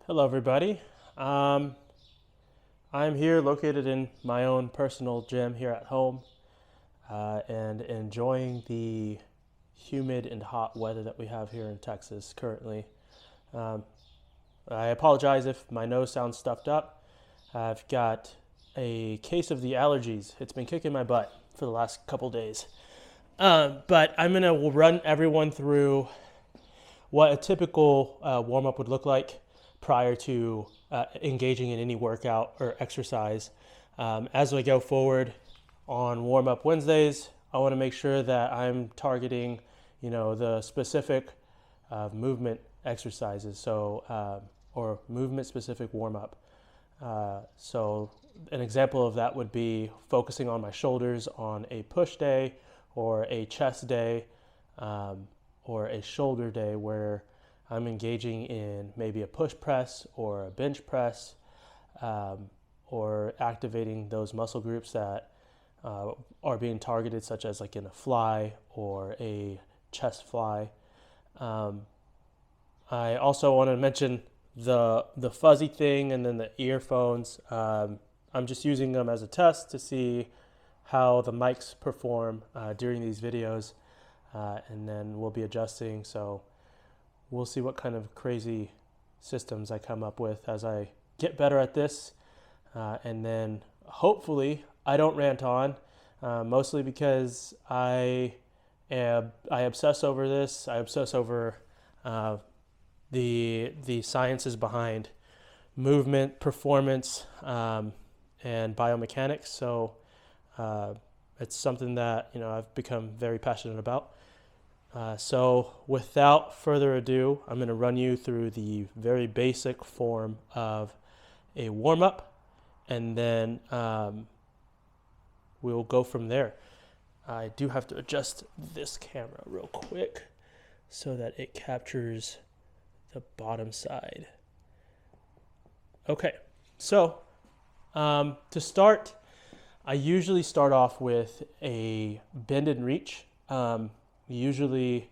Hello, everybody. I'm here located in my own personal gym here at home and enjoying the humid and hot weather that we have here in Texas currently. Um, I apologize if my nose sounds stuffed up. I've got a case of the allergies. It's been kicking my butt for the last couple days. But I'm going to run everyone through what a typical warm up would look like prior to engaging in any workout or exercise. As we go forward on warm up Wednesdays, I want to make sure that I'm targeting, the specific movement exercises, or movement specific warm up. So an example of that would be focusing on my shoulders on a push day or a chest day. Or a shoulder day where I'm engaging in maybe a push press or a bench press, or activating those muscle groups that are being targeted, such as like in a fly or a chest fly. I also want to mention the fuzzy thing and then the earphones. I'm just using them as a test to see how the mics perform during these videos. And then we'll be adjusting. So we'll see what kind of crazy systems I come up with as I get better at this. And then hopefully I don't rant on, mostly because I obsess over this. I obsess over the sciences behind movement, performance, and biomechanics. So it's something that I've become very passionate about. So without further ado, I'm going to run you through the very basic form of a warm-up, and then we'll go from there. I do have to adjust this camera real quick so that it captures the bottom side. Okay, so to start, I usually start off with a bend and reach. Usually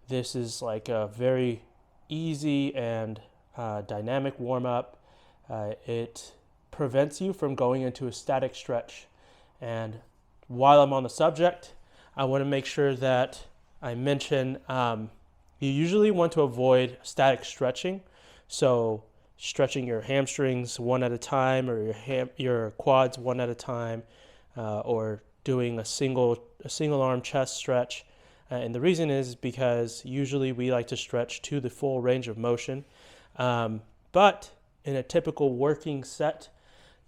this is like a very easy and dynamic warm-up. It prevents you from going into a static stretch. And while I'm on the subject, I want to make sure that I mention you usually want to avoid static stretching. So stretching your hamstrings one at a time, or your quads one at a time, or doing a single arm chest stretch. And the reason is because usually we like to stretch to the full range of motion. But in a typical working set,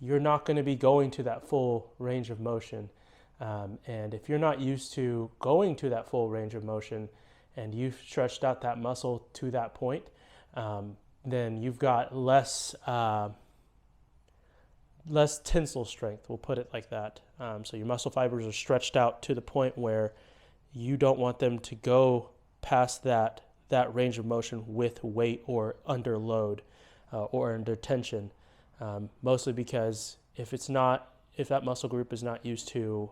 you're not going to be going to that full range of motion. And if you're not used to going to that full range of motion and you've stretched out that muscle to that point, then you've got less tensile strength, we'll put it like that. So your muscle fibers are stretched out to the point where you don't want them to go past that range of motion with weight or under load or under tension. Mostly because if that muscle group is not used to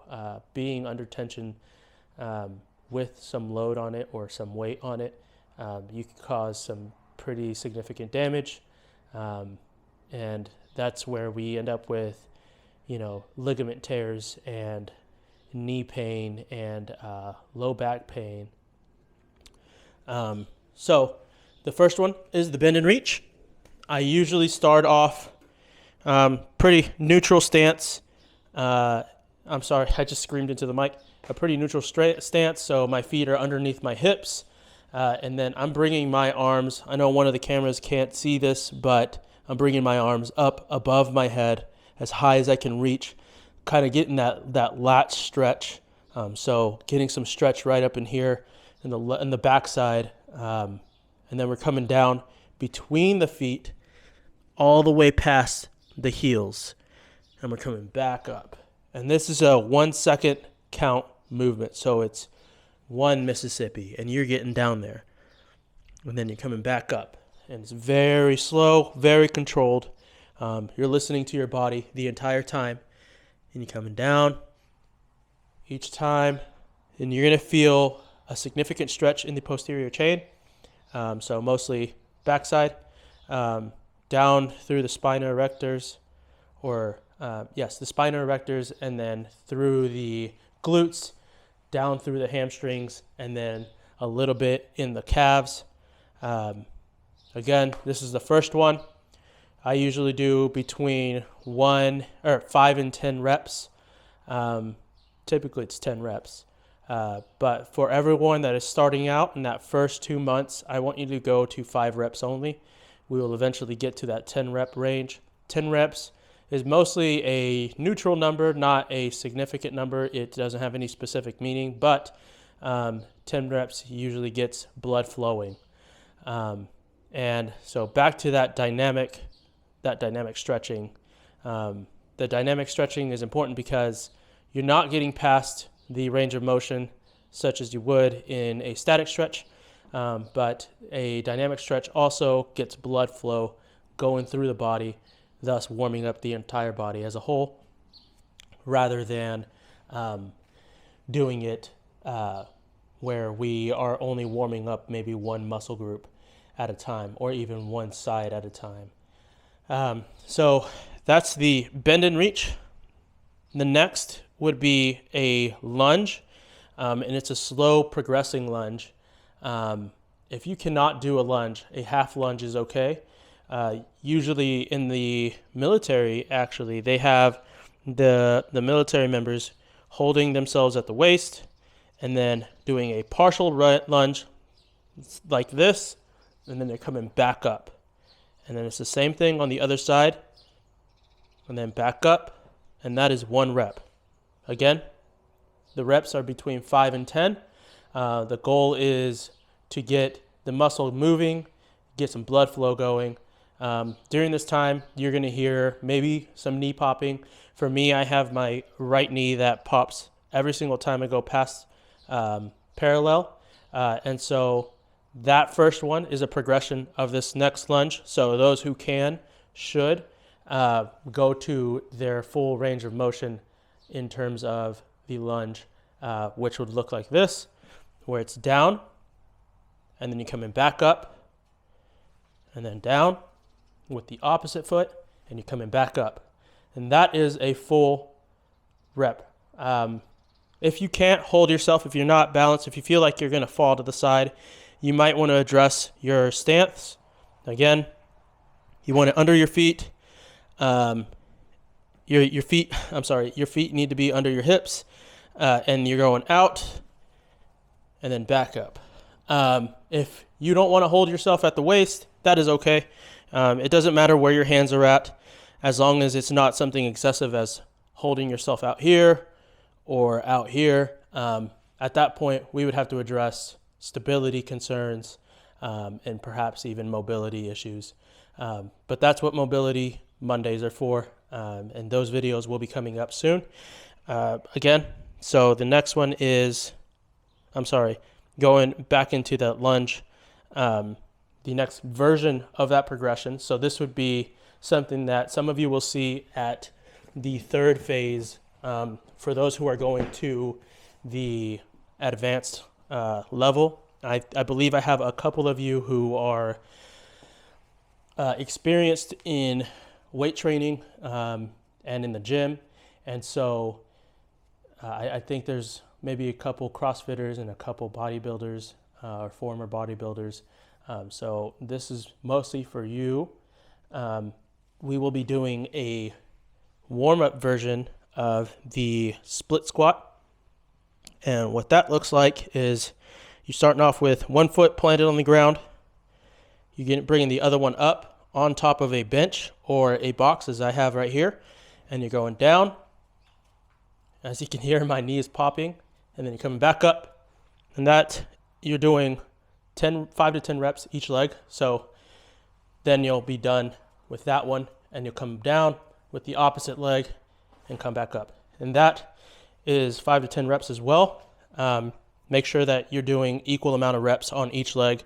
being under tension with some load on it or some weight on it, you can cause some pretty significant damage. And that's where we end up with, ligament tears and knee pain and low back pain. So the first one is the bend and reach. I usually start off pretty neutral stance. I'm sorry, I just screamed into the mic. A pretty neutral stance, so my feet are underneath my hips. And then I'm bringing my arms, I know one of the cameras can't see this, but I'm bringing my arms up above my head as high as I can reach, kind of getting that lat stretch. So getting some stretch right up in here in the backside. And then we're coming down between the feet all the way past the heels. And we're coming back up. And this is a 1 second count movement. So it's 1 Mississippi, and you're getting down there. And then you're coming back up. And it's very slow, very controlled. You're listening to your body the entire time. And you're coming down each time. And you're going to feel a significant stretch in the posterior chain. So mostly backside. down through the spina erectors, the spina erectors, and then through the glutes, down through the hamstrings, and then a little bit in the calves. Again, this is the first one. I usually do between 5 and 10 reps. Typically it's 10 reps. But for everyone that is starting out in that first 2 months, I want you to go to 5 reps only. We will eventually get to that 10 rep range. 10 reps is mostly a neutral number, not a significant number. It doesn't have any specific meaning, but 10 reps usually gets blood flowing. And so back to that dynamic stretching. The dynamic stretching is important because you're not getting past the range of motion such as you would in a static stretch, but a dynamic stretch also gets blood flow going through the body, thus warming up the entire body as a whole, rather than doing it where we are only warming up maybe one muscle group at a time, or even one side at a time. So that's the bend and reach. The next would be a lunge, and it's a slow progressing lunge. If you cannot do a lunge, a half lunge is okay. Usually in the military, actually, they have the military members holding themselves at the waist and then doing a partial lunge like this, and then they're coming back up. And then it's the same thing on the other side, and then back up, and that is 1 rep. Again, the reps are between 5 and 10. The goal is to get the muscle moving, get some blood flow going. During this time, you're going to hear maybe some knee popping. For me, I have my right knee that pops every single time I go past parallel. And so that first one is a progression of this next lunge. So those who should go to their full range of motion in terms of the lunge, which would look like this, where it's down, and then you're coming back up, and then down with the opposite foot, and you're coming back up. And that is a full rep. If you can't hold yourself, if you're not balanced, if you feel like you're going to fall to the side, you might want to address your stance. Again, you want it under your feet. Your feet need to be under your hips, and you're going out and then back up. If you don't want to hold yourself at the waist, that is okay. It doesn't matter where your hands are at, as long as it's not something excessive as holding yourself out here or out here. At that point, we would have to address stability concerns and perhaps even mobility issues. But that's what Mobility Mondays are for, and those videos will be coming up soon. Again, so the next one is, going back into that lunge, the next version of that progression. So this would be something that some of you will see at the third phase for those who are going to the advanced level. I believe I have a couple of you who are experienced in weight training and in the gym. And so I think there's maybe a couple CrossFitters and a couple bodybuilders or former bodybuilders. So this is mostly for you. We will be doing a warm-up version of the split squat. And what that looks like is you're starting off with one foot planted on the ground. You're bringing the other one up on top of a bench or a box, as I have right here. And you're going down. As you can hear, my knee is popping. And then you're coming back up. And that you're doing 5 to 10 reps each leg. So then you'll be done with that one. And you'll come down with the opposite leg and come back up. And that is 5 to 10 reps as well. Make sure that you're doing equal amount of reps on each leg.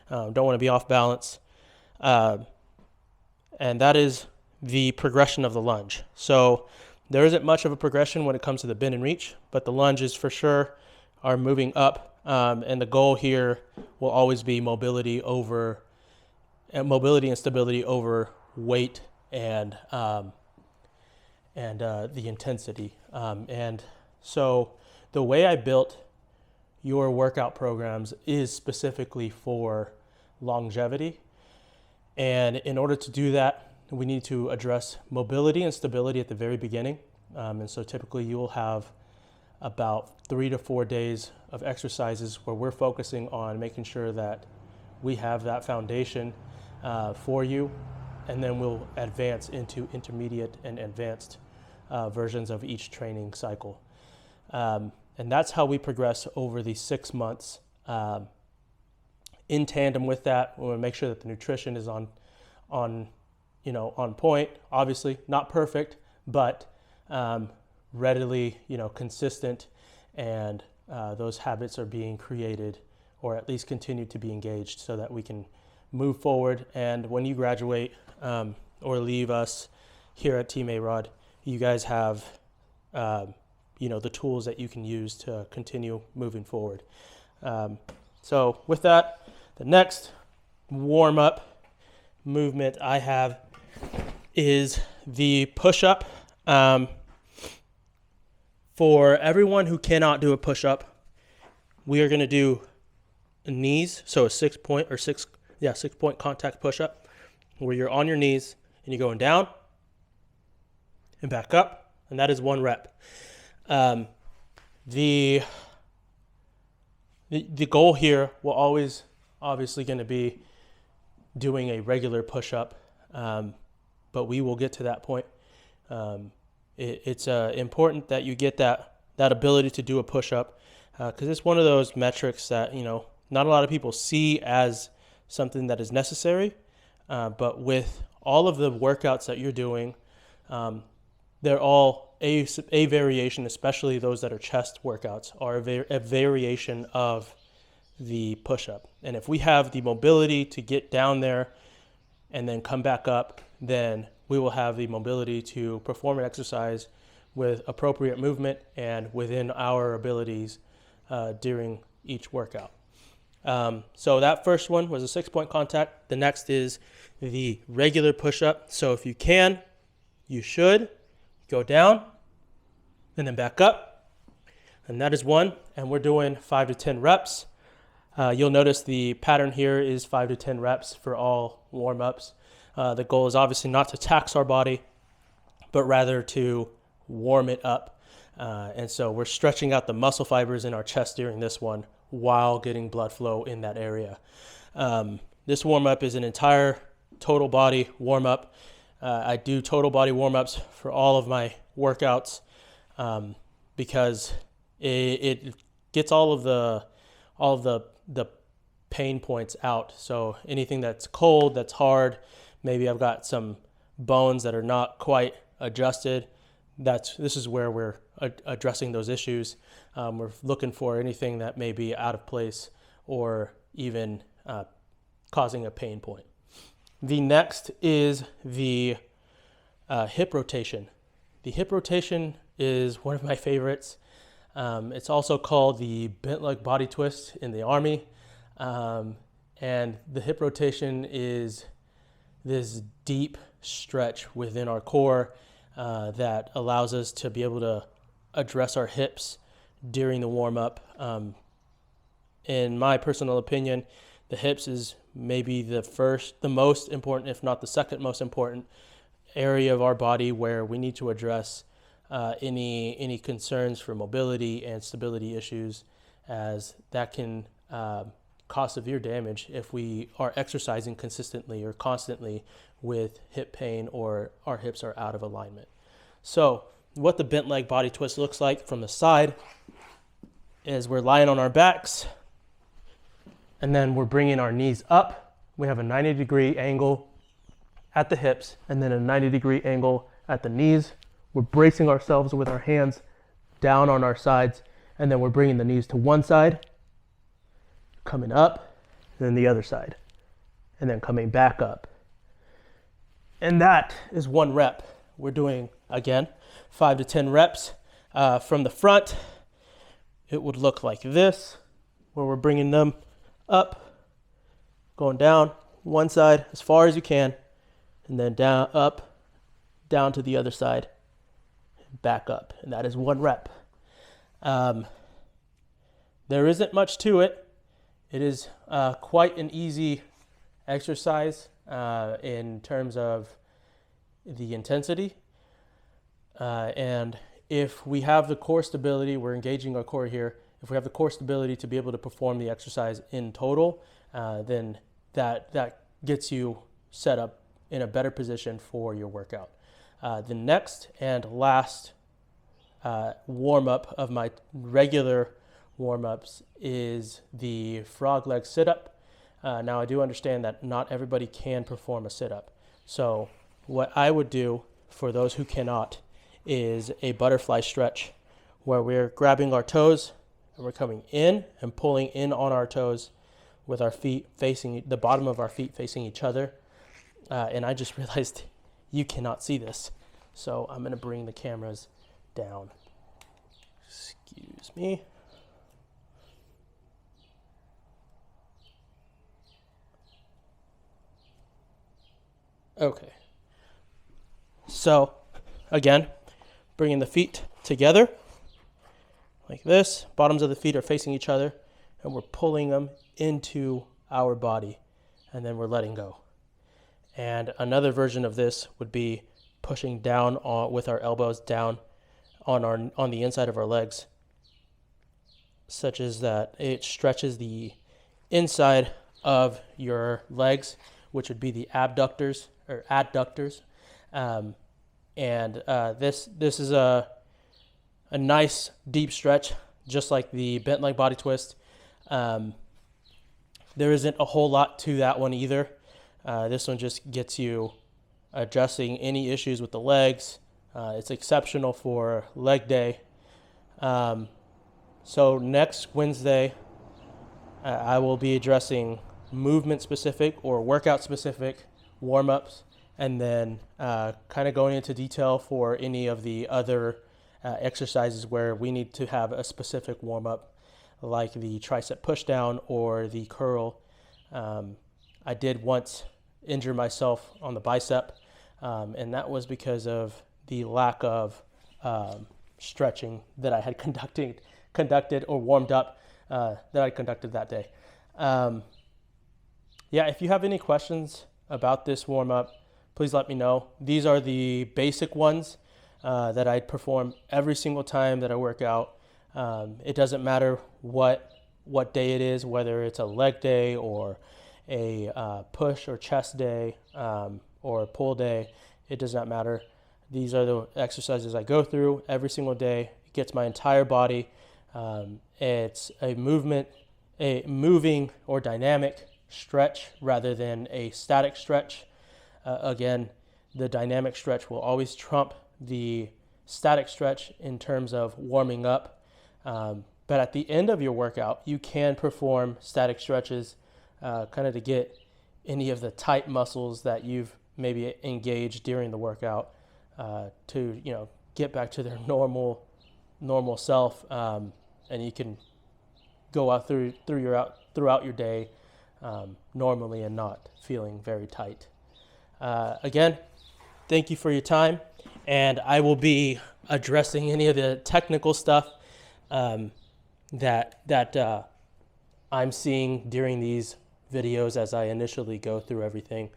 Don't want to be off balance. And that is the progression of the lunge. So there isn't much of a progression when it comes to the bend and reach, but the lunges for sure are moving up. And the goal here will always be mobility over mobility and stability over weight and the intensity. And so the way I built your workout programs is specifically for longevity. And in order to do that, we need to address mobility and stability at the very beginning. And so typically you will have about 3 to 4 days of exercises where we're focusing on making sure that we have that foundation for you. And then we'll advance into intermediate and advanced versions of each training cycle. And that's how we progress over the 6 months. In tandem with that, we want to make sure that the nutrition is on point. Obviously, not perfect, but readily, consistent, and those habits are being created, or at least continue to be engaged, so that we can move forward. And when you graduate or leave us here at Team A-Rod, you guys have the tools that you can use to continue moving forward. So with that, the next warm-up movement I have is the push-up. For everyone who cannot do a push-up, we are going to do knees, so a 6-point contact push-up, where you're on your knees and you're going down and back up, and that is 1 rep. The goal here will always obviously going to be doing a regular push-up, but we will get to that point. It's important that you get that ability to do a push-up, because it's one of those metrics that not a lot of people see as something that is necessary, but with all of the workouts that you're doing, they're all a variation, especially those that are chest workouts, are a variation of the push-up. And if we have the mobility to get down there and then come back up, then we will have the mobility to perform an exercise with appropriate movement and within our abilities during each workout. So that first one was a 6-point contact. The next is the regular push-up. So if you can, you should go down and then back up. And that is 1. And we're doing 5 to 10 reps. You'll notice the pattern here is 5 to 10 reps for all warm-ups. The goal is obviously not to tax our body, but rather to warm it up. And so we're stretching out the muscle fibers in our chest during this one while getting blood flow in that area. This warm-up is an entire total body warm-up. I do total body warm-ups for all of my workouts because it gets all of the pain points out. So anything that's cold, that's hard, maybe I've got some bones that are not quite adjusted, this is where we're addressing those issues. We're looking for anything that may be out of place or even causing a pain point. The next is the hip rotation. The hip rotation is one of my favorites. It's also called the bent leg body twist in the Army. And the hip rotation is this deep stretch within our core that allows us to be able to address our hips during the warm-up. In my personal opinion, the hips is maybe the most important, if not the second most important area of our body where we need to address any concerns for mobility and stability issues, as that can cause severe damage if we are exercising consistently or constantly with hip pain or our hips are out of alignment. So what the bent leg body twist looks like from the side is we're lying on our backs, and then we're bringing our knees up. We have a 90-degree angle at the hips and then a 90-degree angle at the knees. We're bracing ourselves with our hands down on our sides, and then we're bringing the knees to one side, coming up, and then the other side, and then coming back up. And that is 1 rep. We're doing, again, 5 to 10 reps. From the front, it would look like this, where we're bringing them up, going down, one side as far as you can, and then down, up, down to the other side, back up. And that is 1 rep. There isn't much to it. It is quite an easy exercise in terms of the intensity. And if we have the core stability, we're engaging our core here. If we have the core stability to be able to perform the exercise in total, then that gets you set up in a better position for your workout. The next and last warm-up of my regular warm-ups is the frog leg sit-up. Now I do understand that not everybody can perform a sit-up. So what I would do for those who cannot is a butterfly stretch, where we're grabbing our toes and we're coming in and pulling in on our toes with our feet facing, the bottom of our feet facing each other. And I just realized you cannot see this. So I'm going to bring the cameras down. Excuse me. Okay. So again, bringing the feet together like this. Bottoms of the feet are facing each other, and we're pulling them into our body, and then we're letting go. And another version of this would be pushing down with our elbows down on the inside of our legs, such as that it stretches the inside of your legs, which would be the abductors or adductors. This is a nice deep stretch, just like the bent leg body twist. There isn't a whole lot to that one either. This one just gets you adjusting any issues with the legs. It's exceptional for leg day. So next Wednesday, I will be addressing movement specific or workout specific warm-ups, and then kind of going into detail for any of the other exercises where we need to have a specific warm-up, like the tricep push down or the curl. I did once injure myself on the bicep, and that was because of the lack of stretching that I had conducted or warmed up that I conducted that day. If you have any questions about this warm-up, please let me know. These are the basic ones that I perform every single time that I work out. It doesn't matter what day it is, whether it's a leg day or a push or chest day or a pull day. It does not matter. These are the exercises I go through every single day. It gets my entire body. It's a moving or dynamic stretch rather than a static stretch. Again, the dynamic stretch will always trump the static stretch in terms of warming up. But at the end of your workout, you can perform static stretches kind of to get any of the tight muscles that you've maybe engaged during the workout to get back to their normal self, and you can go out throughout your day normally and not feeling very tight. Again, thank you for your time, and I will be addressing any of the technical stuff that I'm seeing during these videos as I initially go through everything.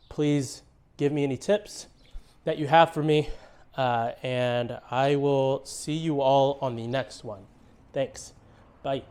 Please give me any tips that you have for me, and I will see you all on the next one. Thanks. Bye.